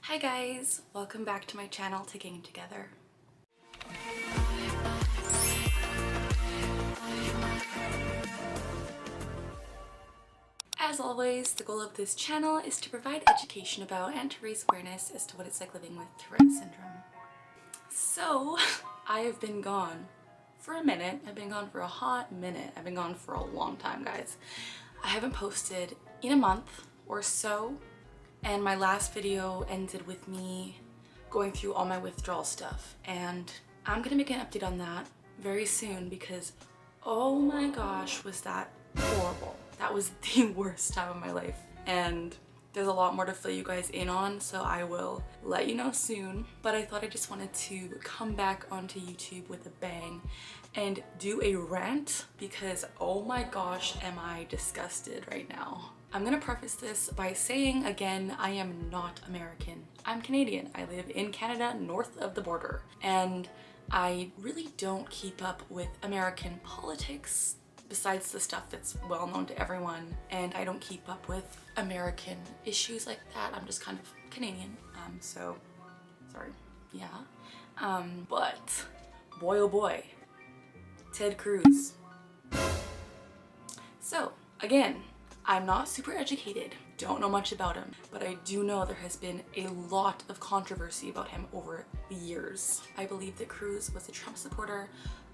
Hi guys, welcome back to my channel, Ticcing Together. As always, the goal of this channel is to provide education about and to raise awareness as to what it's like living with Tourette syndrome. So, I have been gone for a minute. I've been gone for a hot minute. I've been gone for a long time, guys. I haven't posted in a month or so. And my last video ended with me going through all my withdrawal stuff. And I'm gonna make an update on that very soon because, oh my gosh, was that horrible. That was the worst time of my life. And there's a lot more to fill you guys in on, so I will let you know soon. But I thought I just wanted to come back onto YouTube with a bang and do a rant because, oh my gosh, am I disgusted right now. I'm gonna preface this by saying again, I am not American. I'm Canadian. I live in Canada, north of the border. And I really don't keep up with American politics besides the stuff that's well known to everyone. And I don't keep up with American issues like that. I'm just kind of Canadian. So, sorry, yeah. But boy oh boy, Ted Cruz. So, again, I'm not super educated, don't know much about him, but I do know there has been a lot of controversy about him over the years. I believe that Cruz was a Trump supporter.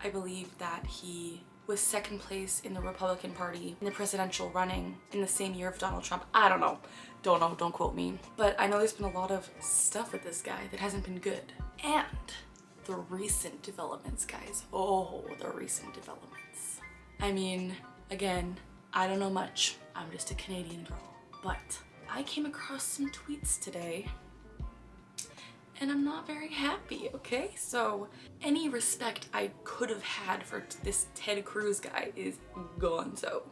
I believe that he was second place in the Republican Party in the presidential running in the same year of Donald Trump. I don't know, don't quote me. But I know there's been a lot of stuff with this guy that hasn't been good. And the recent developments, guys. Oh, the recent developments. I mean, again, I don't know much. I'm just a Canadian girl. But I came across some tweets today and I'm not very happy, okay? So any respect I could have had for this Ted Cruz guy is gone. So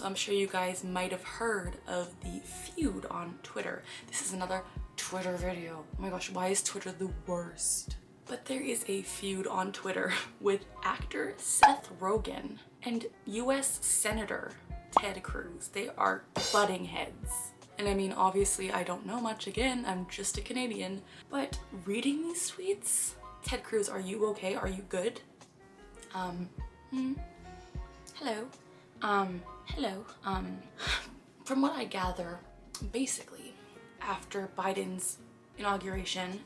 I'm sure you guys might have heard of the Feud on Twitter. This is another Twitter video. Oh my gosh, why is Twitter the worst? But there is a feud on Twitter with actor Seth Rogen and US Senator Ted Cruz. They are butting heads. And I mean, obviously I don't know much, again, I'm just a Canadian, but reading these tweets, Ted Cruz, are you okay? Are you good? Hello. Hello. From what I gather, basically, after Biden's inauguration,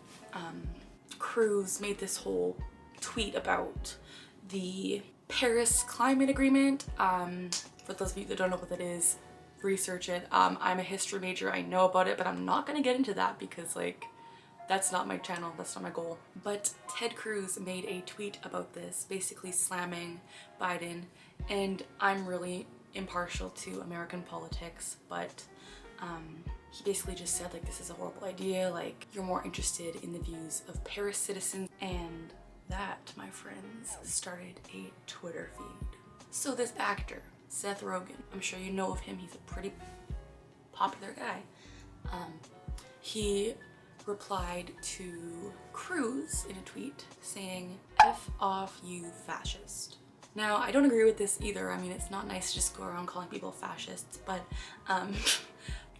Cruz made this whole tweet about the Paris Climate Agreement. For those of you that don't know what that is, research it. I'm a history major, I know about it, but I'm not gonna get into that because like, that's not my channel, that's not my goal. But Ted Cruz made a tweet about this, basically slamming Biden, and I'm really impartial to American politics, but he basically just said like, this is a horrible idea, like you're more interested in the views of Paris citizens, and that, my friends, started a Twitter feud. So this actor, Seth Rogen, I'm sure you know of him, he's a pretty popular guy. He replied to Cruz in a tweet saying, "F off you fascist." Now, I don't agree with this either. I mean, it's not nice to just go around calling people fascists, but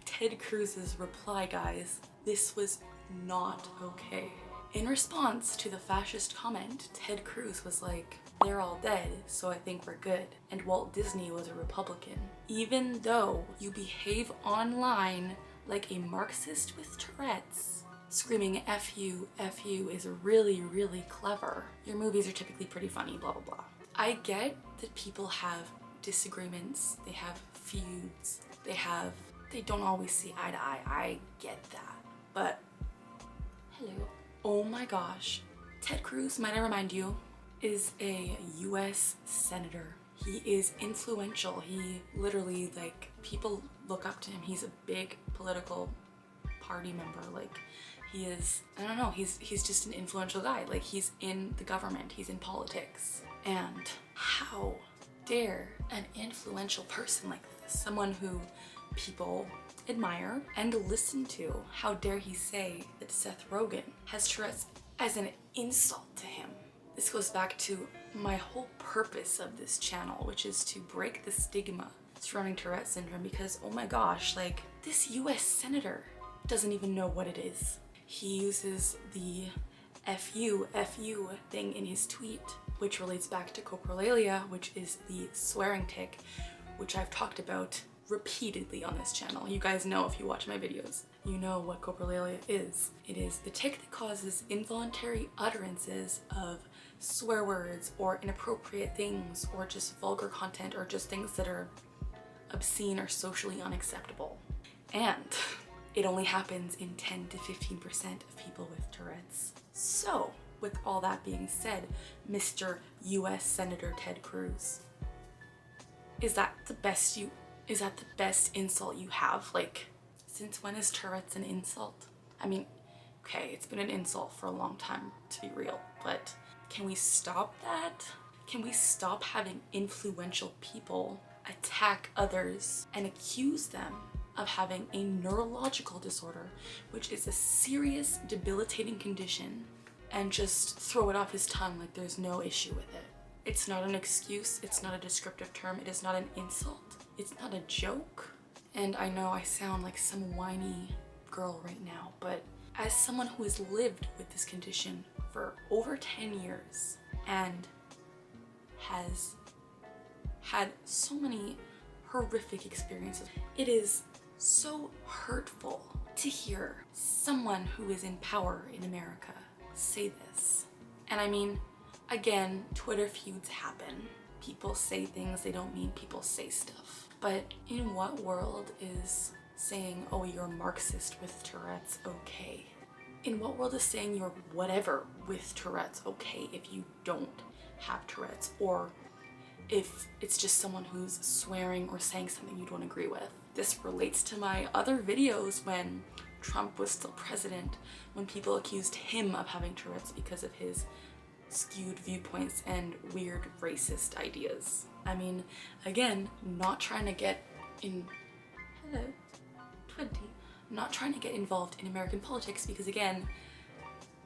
Ted Cruz's reply, guys, this was not okay. In response to the fascist comment, Ted Cruz was like, "They're all dead, so I think we're good." And Walt Disney was a Republican. Even though you behave online like a Marxist with Tourette's, screaming F you is really, really clever. Your movies are typically pretty funny, blah, blah, blah. I get that people have disagreements, they have feuds, they don't always see eye to eye. I get that. But, hello. Oh my gosh. Ted Cruz, might I remind you, is a US senator. He is influential. He literally, like, people look up to him. He's a big political party member. Like, he is, I don't know, he's just an influential guy. Like, he's in the government, he's in politics. And how dare an influential person like this, someone who people admire and listen to, how dare he say that Seth Rogen has Tourette's as an insult to him? This goes back to my whole purpose of this channel, which is to break the stigma surrounding Tourette syndrome, because oh my gosh, like, this US senator doesn't even know what it is. He uses the FU thing in his tweet, which relates back to Coprolalia, which is the swearing tic, which I've talked about repeatedly on this channel. You guys know if you watch my videos. You know what Coprolalia is. It is the tic that causes involuntary utterances of swear words or inappropriate things or just vulgar content or just things that are obscene or socially unacceptable. And it only happens in 10 to 15% of people with Tourette's. So, with all that being said, Mr. US Senator Ted Cruz, is that the best insult you have? Like, since when is Tourette's an insult? I mean, okay, it's been an insult for a long time, to be real, but can we stop that? Can we stop having influential people attack others and accuse them of having a neurological disorder, which is a serious, debilitating condition, and just throw it off his tongue like there's no issue with it? It's not an excuse, it's not a descriptive term, it is not an insult, it's not a joke. And I know I sound like some whiny girl right now, but as someone who has lived with this condition for over 10 years and has had so many horrific experiences, it is so hurtful to hear someone who is in power in America say this. And I mean, again, Twitter feuds happen. People say things they don't mean, people say stuff. But in what world is saying, oh, you're Marxist with Tourette's okay? In what world is saying you're whatever with Tourette's okay if you don't have Tourette's, or if it's just someone who's swearing or saying something you don't agree with? This relates to my other videos when Trump was still president, when people accused him of having Tourette's because of his skewed viewpoints and weird racist ideas. I mean, again, not trying to get not trying to get involved in American politics because, again,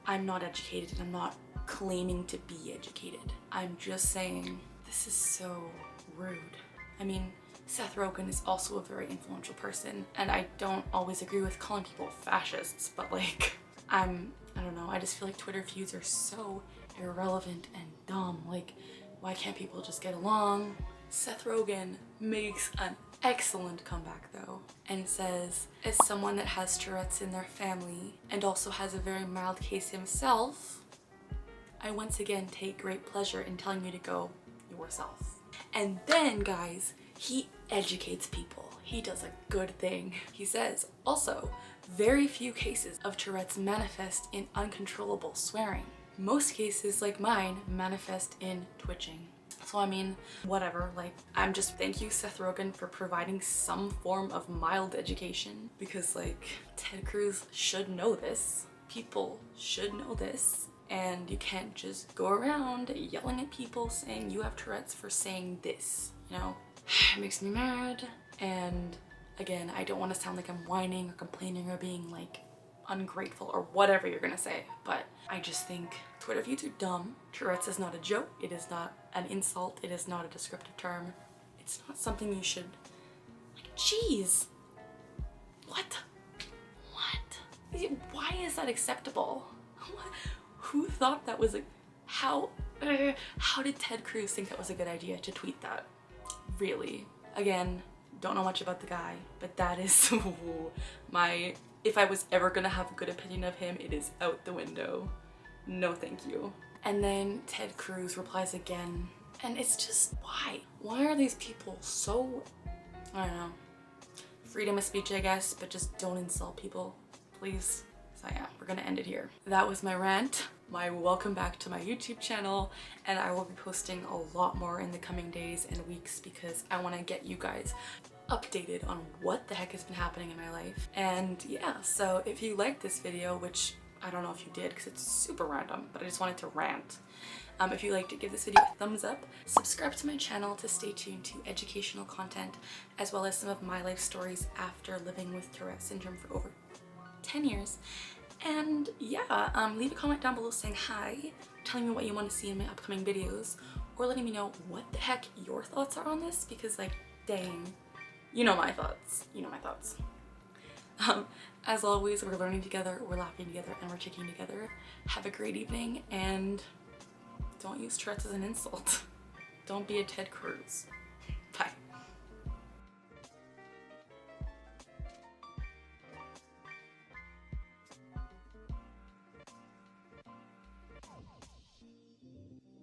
I'm not educated and I'm not claiming to be educated. I'm just saying this is so rude. I mean, Seth Rogen is also a very influential person, and I don't always agree with calling people fascists, but like, I don't know, I just feel like Twitter feuds are so irrelevant and dumb. Like, why can't people just get along? Seth Rogen makes an excellent comeback though, and says, as someone that has Tourette's in their family and also has a very mild case himself, I once again take great pleasure in telling you to go yourself. And then, guys, he educates people. He does a good thing. He says, also, very few cases of Tourette's manifest in uncontrollable swearing. Most cases, like mine, manifest in twitching. So I mean, whatever, like, thank you, Seth Rogen, for providing some form of mild education, because like, Ted Cruz should know this. People should know this. And you can't just go around yelling at people saying you have Tourette's for saying this, you know? It makes me mad. And again, I don't want to sound like I'm whining or complaining or being like ungrateful or whatever you're gonna say, but I just think Twitter feuds are dumb. Tourette's is not a joke. It is not an insult. It is not a descriptive term. It's not something you should, like, jeez. What? Why is that acceptable? What? Who thought that was how did Ted Cruz think that was a good idea to tweet that? Really? Again, don't know much about the guy, but that is if I was ever gonna have a good opinion of him, it is out the window. No thank you. And then Ted Cruz replies again, and it's just, why? Why are these people so, I don't know, freedom of speech, I guess, but just don't insult people, please. So yeah, we're gonna end it here. That was my rant, my welcome back to my YouTube channel, and I will be posting a lot more in the coming days and weeks because I want to get you guys updated on what the heck has been happening in my life. And yeah, so if you liked this video, which I don't know if you did because it's super random, but I just wanted to rant. If you liked it, give this video a thumbs up. Subscribe to my channel to stay tuned to educational content, as well as some of my life stories after living with Tourette syndrome for over 10 years. And yeah, leave a comment down below saying hi, telling me what you want to see in my upcoming videos, or letting me know what the heck your thoughts are on this, because like, dang, you know my thoughts. As always, we're learning together, we're laughing together, and we're ticking together. Have a great evening, and don't use Tourette's as an insult. Don't be a Ted Cruz.